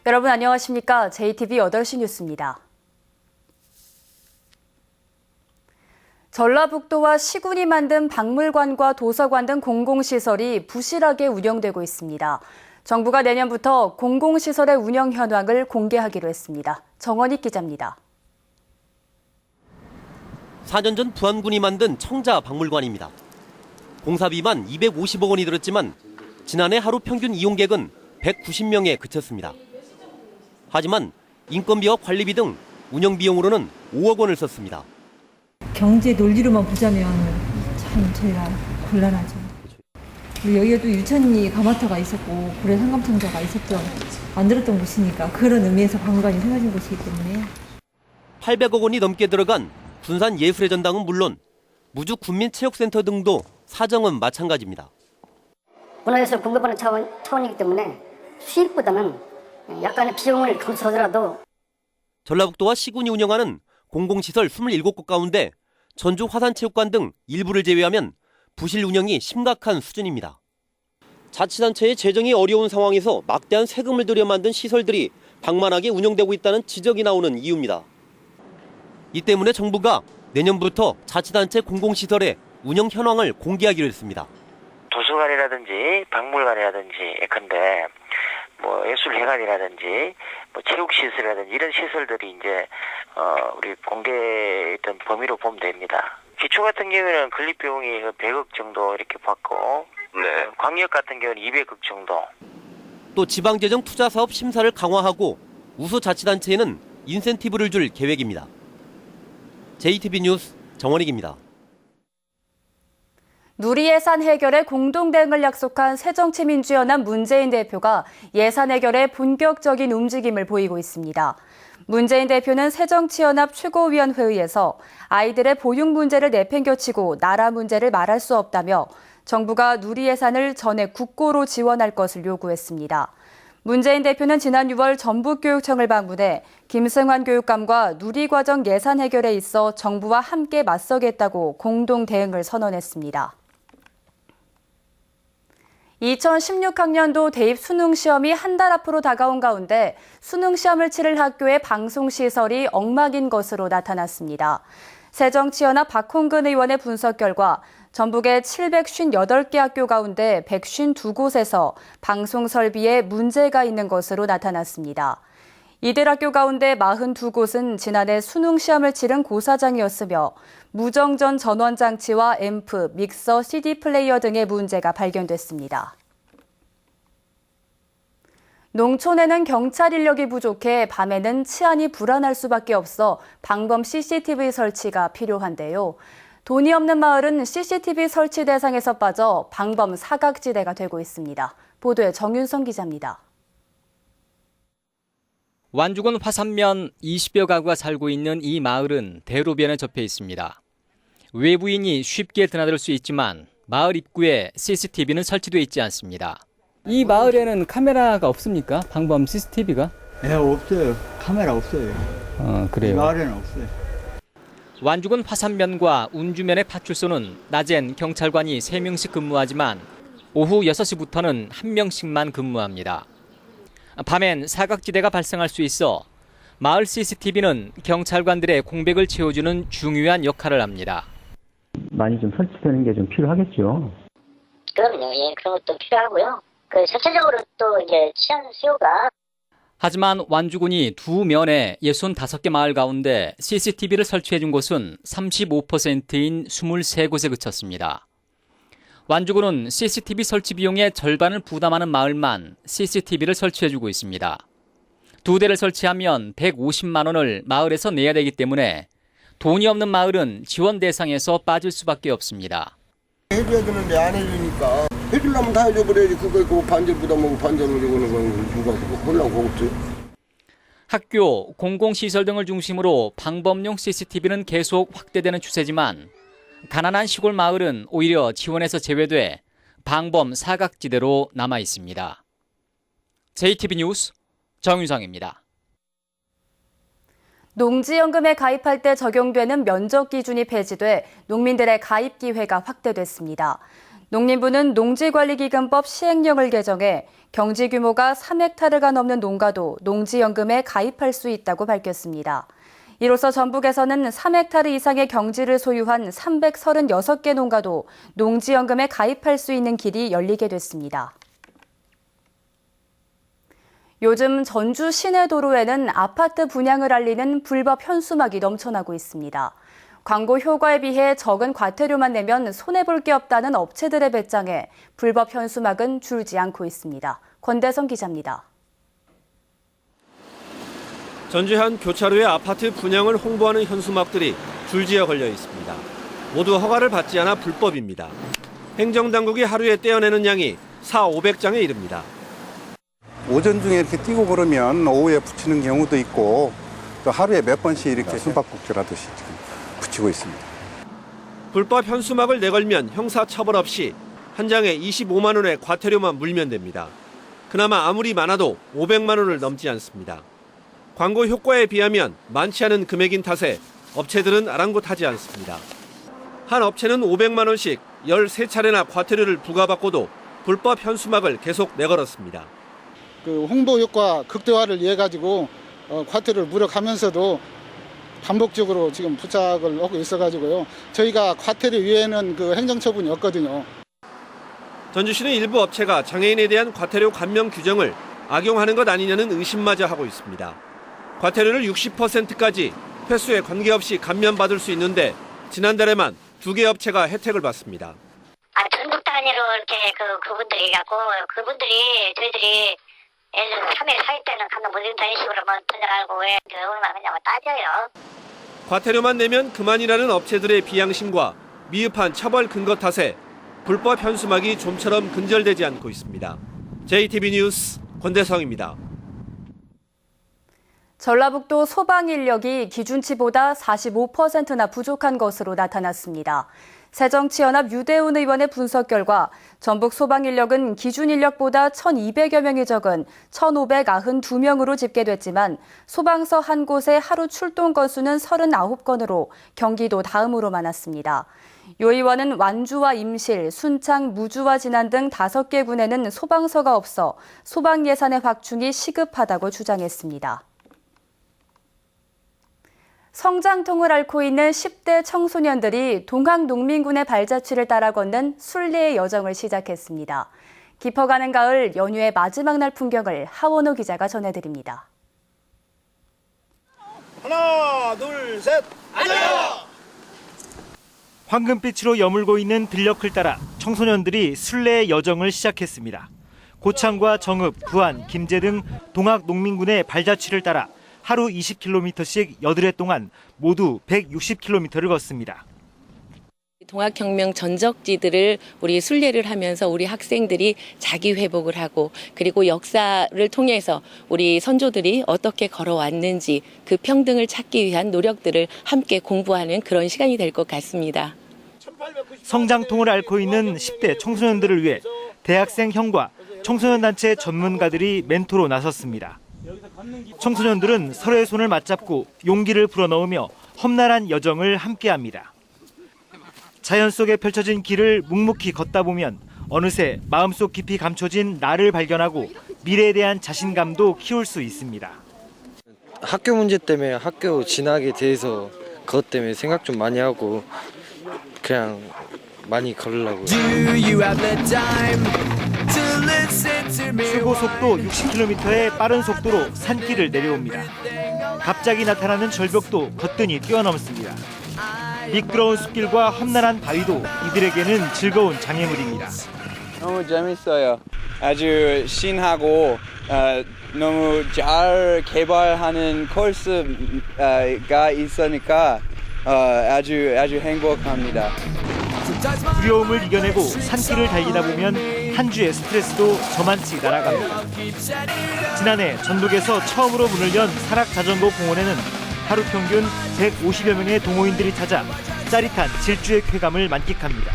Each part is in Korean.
여러분 안녕하십니까? JTBC 8시 뉴스입니다. 전라북도와 시군이 만든 박물관과 도서관 등 공공시설이 부실하게 운영되고 있습니다. 정부가 내년부터 공공시설의 운영 현황을 공개하기로 했습니다. 정원익 기자입니다. 4년 전 부안군이 만든 청자 박물관입니다. 공사비만 250억 원이 들었지만 지난해 하루 평균 이용객은 190명에 그쳤습니다. 하지만 인건비와 관리비 등 운영 비용으로는 5억 원을 썼습니다. 경제 논리로만 보자면 참 저희가 곤란하죠. 여기에도 유천리 가마터가 있었고 고래 상감청자가 있었던 만들었던 곳이니까 그런 의미에서 박물관이 세워진 곳이기 때문에 800억 원이 넘게 들어간 군산 예술의 전당은 물론 무주 군민체육센터 등도 사정은 마찬가지입니다. 문화예술 공급하는 차원이기 때문에 수익보다는 약간의 비용을 감수하더라도 전라북도와 시군이 운영하는 공공시설 27곳 가운데 전주 화산체육관 등 일부를 제외하면 부실 운영이 심각한 수준입니다. 자치단체의 재정이 어려운 상황에서 막대한 세금을 들여 만든 시설들이 방만하게 운영되고 있다는 지적이 나오는 이유입니다. 이 때문에 정부가 내년부터 자치단체 공공시설의 운영 현황을 공개하기로 했습니다. 도서관이라든지 박물관이라든지 예컨대 예술회관이라든지 체육시설이라든지 이런 시설들이 이제 우리 공개했던 범위로 보면 됩니다. 기초 같은 경우에는 건립 비용이 100억 정도 이렇게 받고 광역 같은 경우는 200억 정도. 또 지방재정투자사업 심사를 강화하고 우수자치단체에는 인센티브를 줄 계획입니다. JTBC 뉴스 정원익입니다. 누리예산 해결에 공동대응을 약속한 새정치민주연합 문재인 대표가 예산 해결에 본격적인 움직임을 보이고 있습니다. 문재인 대표는 새정치연합 최고위원회의에서 아이들의 보육 문제를 내팽겨치고 나라 문제를 말할 수 없다며 정부가 누리예산을 전액 국고로 지원할 것을 요구했습니다. 문재인 대표는 지난 6월 전북교육청을 방문해 김승환 교육감과 누리과정 예산 해결에 있어 정부와 함께 맞서겠다고 공동 대응을 선언했습니다. 2016학년도 대입 수능 시험이 한 달 앞으로 다가온 가운데 수능 시험을 치를 학교의 방송시설이 엉망인 것으로 나타났습니다. 새정치연합 박홍근 의원의 분석 결과 전북의 758개 학교 가운데 152곳에서 방송 설비에 문제가 있는 것으로 나타났습니다. 이들 학교 가운데 42곳은 지난해 수능 시험을 치른 고사장이었으며 무정전 전원 장치와 앰프, 믹서, CD 플레이어 등의 문제가 발견됐습니다. 농촌에는 경찰 인력이 부족해 밤에는 치안이 불안할 수밖에 없어 방범 CCTV 설치가 필요한데요. 돈이 없는 마을은 CCTV 설치 대상에서 빠져 방범 사각지대가 되고 있습니다. 보도에 정윤성 기자입니다. 완주군 화산면 20여 가구가 살고 있는 이 마을은 대로변에 접해 있습니다. 외부인이 쉽게 드나들 수 있지만 마을 입구에 CCTV는 설치되어 있지 않습니다. 이 마을에는 카메라가 없습니까? 방범 CCTV가? 네, 없어요. 카메라 없어요. 그래요? 이 마을에는 없어요. 완주군 화산면과 운주면의 파출소는 낮엔 경찰관이 3명씩 근무하지만 오후 6시부터는 1명씩만 근무합니다. 밤엔 사각지대가 발생할 수 있어 마을 CCTV는 경찰관들의 공백을 채워주는 중요한 역할을 합니다. 많이 좀 설치되는 게 좀 필요하겠죠. 그럼요. 예, 그런 것도 필요하고요. 전체적으로 또 이제 치안 수요가 하지만 완주군이 두 면에 65개 마을 가운데 CCTV를 설치해 준 곳은 35%인 23곳에 그쳤습니다. 완주군은 CCTV 설치 비용의 절반을 부담하는 마을만 CCTV를 설치해주고 있습니다. 2대를 설치하면 150만 원을 마을에서 내야 되기 때문에 돈이 없는 마을은 지원 대상에서 빠질 수밖에 없습니다. 해줘야 되는데 안 해주니까 해주려면 다 해줘버려야지. 그거 있고 반절 부담하고 반절을 이거는 누가 그거 홀라고 하겠지. 학교, 공공시설 등을 중심으로 방범용 CCTV는 계속 확대되는 추세지만 가난한 시골 마을은 오히려 지원에서 제외돼 방범 사각지대로 남아 있습니다. JTBC 뉴스 정윤성입니다. 농지연금에 가입할 때 적용되는 면적 기준이 폐지돼 농민들의 가입 기회가 확대됐습니다. 농림부는 농지관리기금법 시행령을 개정해 경지 규모가 3헥타르가 넘는 농가도 농지연금에 가입할 수 있다고 밝혔습니다. 이로써 전북에서는 3헥타르 이상의 경지를 소유한 336개 농가도 농지연금에 가입할 수 있는 길이 열리게 됐습니다. 요즘 전주 시내 도로에는 아파트 분양을 알리는 불법 현수막이 넘쳐나고 있습니다. 광고 효과에 비해 적은 과태료만 내면 손해볼 게 없다는 업체들의 배짱에 불법 현수막은 줄지 않고 있습니다. 권대성 기자입니다. 전주의 한 교차로에 아파트 분양을 홍보하는 현수막들이 줄지어 걸려 있습니다. 모두 허가를 받지 않아 불법입니다. 행정당국이 하루에 떼어내는 양이 400~500장에 이릅니다. 오전 중에 이렇게 뛰고 그러면 오후에 붙이는 경우도 있고 또 하루에 몇 번씩 이렇게 숨바꼭질하듯이 지금 붙이고 있습니다. 불법 현수막을 내걸면 형사처벌 없이 한 장에 25만 원의 과태료만 물면 됩니다. 그나마 아무리 많아도 500만 원을 넘지 않습니다. 광고 효과에 비하면 많지 않은 금액인 탓에 업체들은 아랑곳하지 않습니다. 한 업체는 500만 원씩 13차례나 과태료를 부과받고도 불법 현수막을 계속 내걸었습니다. 그 홍보 효과 극대화를 위해 가지고 과태료를 무력하면서도 반복적으로 지금 부착을 하고 있어가지고요. 저희가 과태료 위에는 그 행정처분이 없거든요. 전주시는 일부 업체가 장애인에 대한 과태료 감면 규정을 악용하는 것 아니냐는 의심마저 하고 있습니다. 과태료를 60%까지 횟수에 관계없이 감면받을 수 있는데 지난달에만 2개 업체가 혜택을 받습니다. 전국 단위로 이렇게 그분들이 갖고 그분들이 저희들이 예를 들어서 3일 4일 때는 감면 못 준다 이런 식으로 전화하고 왜 얼마 그냥 따져요. 과태료만 내면 그만이라는 업체들의 비양심과 미흡한 처벌 근거 탓에 불법 현수막이 좀처럼 근절되지 않고 있습니다. JTB 뉴스 권대성입니다. 전라북도 소방 인력이 기준치보다 45%나 부족한 것으로 나타났습니다. 새정치연합 유대훈 의원의 분석 결과 전북 소방 인력은 기준 인력보다 1,200여 명이 적은 1,592명으로 집계됐지만 소방서 한 곳의 하루 출동 건수는 39건으로 경기도 다음으로 많았습니다. 유 의원은 완주와 임실, 순창, 무주와 진안 등 5개 군에는 소방서가 없어 소방 예산의 확충이 시급하다고 주장했습니다. 성장통을 앓고 있는 10대 청소년들이 동학농민군의 발자취를 따라 걷는 순례의 여정을 시작했습니다. 깊어가는 가을 연휴의 마지막 날 풍경을 하원호 기자가 전해드립니다. 하나, 둘, 셋, 앉아요! 황금빛으로 여물고 있는 들녘을 따라 청소년들이 순례의 여정을 시작했습니다. 고창과 정읍, 부안, 김제 등 동학농민군의 발자취를 따라 하루 20km씩 8회 동안 모두 160km를 걷습니다. 동학혁명 전적지들을 우리 순례를 하면서 우리 학생들이 자기 회복을 하고 그리고 역사를 통해서 우리 선조들이 어떻게 걸어왔는지 그 평등을 찾기 위한 노력들을 함께 공부하는 그런 시간이 될 것 같습니다. 성장통을 앓고 있는 10대 청소년들을 위해 대학생 형과 청소년단체 전문가들이 멘토로 나섰습니다. 청소년들은 서로의 손을 맞잡고 용기를 불어넣으며 험난한 여정을 함께합니다. 자연 속에 펼쳐진 길을 묵묵히 걷다 보면 어느새 마음속 깊이 감춰진 나를 발견하고 미래에 대한 자신감도 키울 수 있습니다. 학교 문제 때문에 학교 진학에 대해서 그것 때문에 생각 좀 많이 하고 그냥 많이 걸으려고요. 최고 속도 60km의 빠른 속도로 산길을 내려옵니다. 갑자기 나타나는 절벽도 거뜬히 뛰어넘습니다. 미끄러운 숲길과 험난한 바위도 이들에게는 즐거운 장애물입니다. 너무 재밌어요. 아주 신하고 너무 잘 개발하는 코스가 있으니까 아주 행복합니다. 두려움을 이겨내고 산길을 달리다 보면 한 주의 스트레스도 저만치 날아갑니다. 지난해 전북에서 처음으로 문을 연 산악자전거 공원에는 하루 평균 150여 명의 동호인들이 찾아 짜릿한 질주의 쾌감을 만끽합니다.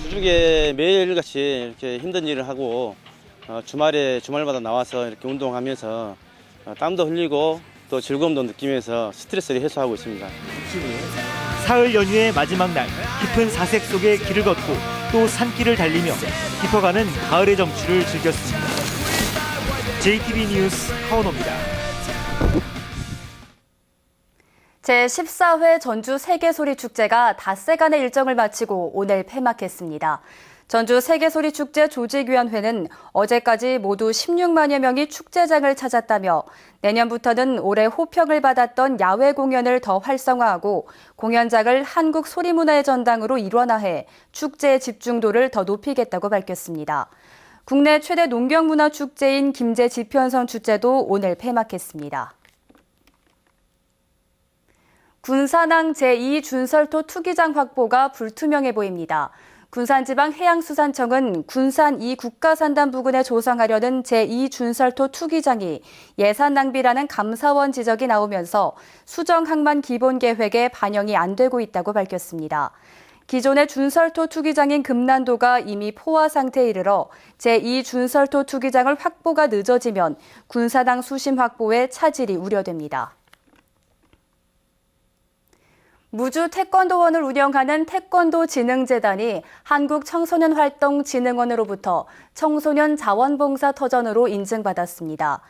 주중에 매일같이 이렇게 힘든 일을 하고 주말마다 나와서 이렇게 운동하면서 땀도 흘리고 또 즐거움도 느끼면서 스트레스를 해소하고 있습니다. 사흘 연휴의 마지막 날 깊은 사색 속에 길을 걷고 또 산길을 달리며 깊어가는 가을의 정취를 즐겼습니다. JTB 뉴스 카오노입니다. 제14회 전주 세계소리축제가 닷새간의 일정을 마치고 오늘 폐막했습니다. 전주 세계소리축제 조직위원회는 어제까지 모두 16만여 명이 축제장을 찾았다며 내년부터는 올해 호평을 받았던 야외 공연을 더 활성화하고 공연장을 한국 소리문화의 전당으로 일원화해 축제의 집중도를 더 높이겠다고 밝혔습니다. 국내 최대 농경문화축제인 김제 지편선 축제도 오늘 폐막했습니다. 군산항 제2준설토 투기장 확보가 불투명해 보입니다. 군산지방해양수산청은 군산 2국가산단 부근에 조성하려는 제2준설토 투기장이 예산 낭비라는 감사원 지적이 나오면서 수정항만 기본계획에 반영이 안 되고 있다고 밝혔습니다. 기존의 준설토 투기장인 금난도가 이미 포화 상태에 이르러 제2준설토 투기장을 확보가 늦어지면 군산항 수심 확보에 차질이 우려됩니다. 무주 태권도원을 운영하는 태권도진흥재단이 한국청소년활동진흥원으로부터 청소년 자원봉사 터전으로 인증받았습니다.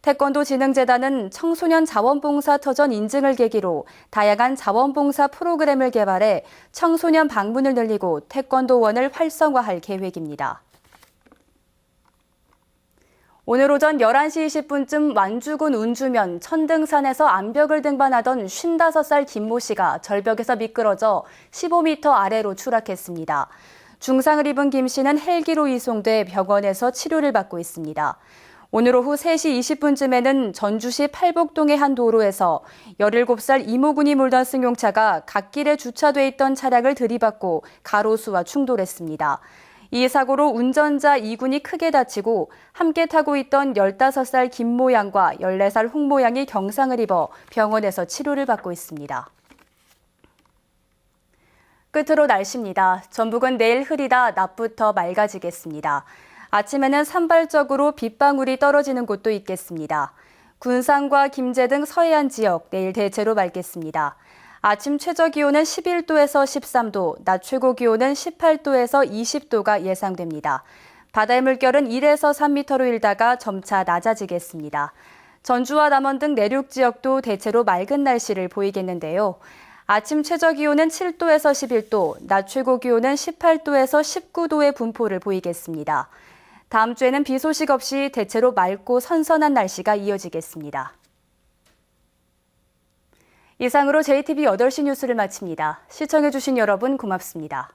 태권도진흥재단은 청소년 자원봉사 터전 인증을 계기로 다양한 자원봉사 프로그램을 개발해 청소년 방문을 늘리고 태권도원을 활성화할 계획입니다. 오늘 오전 11시 20분쯤 완주군 운주면 천등산에서 암벽을 등반하던 55살 김모 씨가 절벽에서 미끄러져 15m 아래로 추락했습니다. 중상을 입은 김 씨는 헬기로 이송돼 병원에서 치료를 받고 있습니다. 오늘 오후 3시 20분쯤에는 전주시 팔복동의 한 도로에서 17살 이모군이 몰던 승용차가 갓길에 주차돼 있던 차량을 들이받고 가로수와 충돌했습니다. 이 사고로 운전자 2군이 크게 다치고 함께 타고 있던 15살 김모 양과 14살 홍모 양이 경상을 입어 병원에서 치료를 받고 있습니다. 끝으로 날씨입니다. 전북은 내일 흐리다 낮부터 맑아지겠습니다. 아침에는 산발적으로 빗방울이 떨어지는 곳도 있겠습니다. 군산과 김제 등 서해안 지역 내일 대체로 맑겠습니다. 아침 최저기온은 11도에서 13도, 낮 최고기온은 18도에서 20도가 예상됩니다. 바다의 물결은 1에서 3m로 일다가 점차 낮아지겠습니다. 전주와 남원 등 내륙 지역도 대체로 맑은 날씨를 보이겠는데요. 아침 최저기온은 7도에서 11도, 낮 최고기온은 18도에서 19도의 분포를 보이겠습니다. 다음 주에는 비 소식 없이 대체로 맑고 선선한 날씨가 이어지겠습니다. 이상으로 JTB 8시 뉴스를 마칩니다. 시청해주신 여러분 고맙습니다.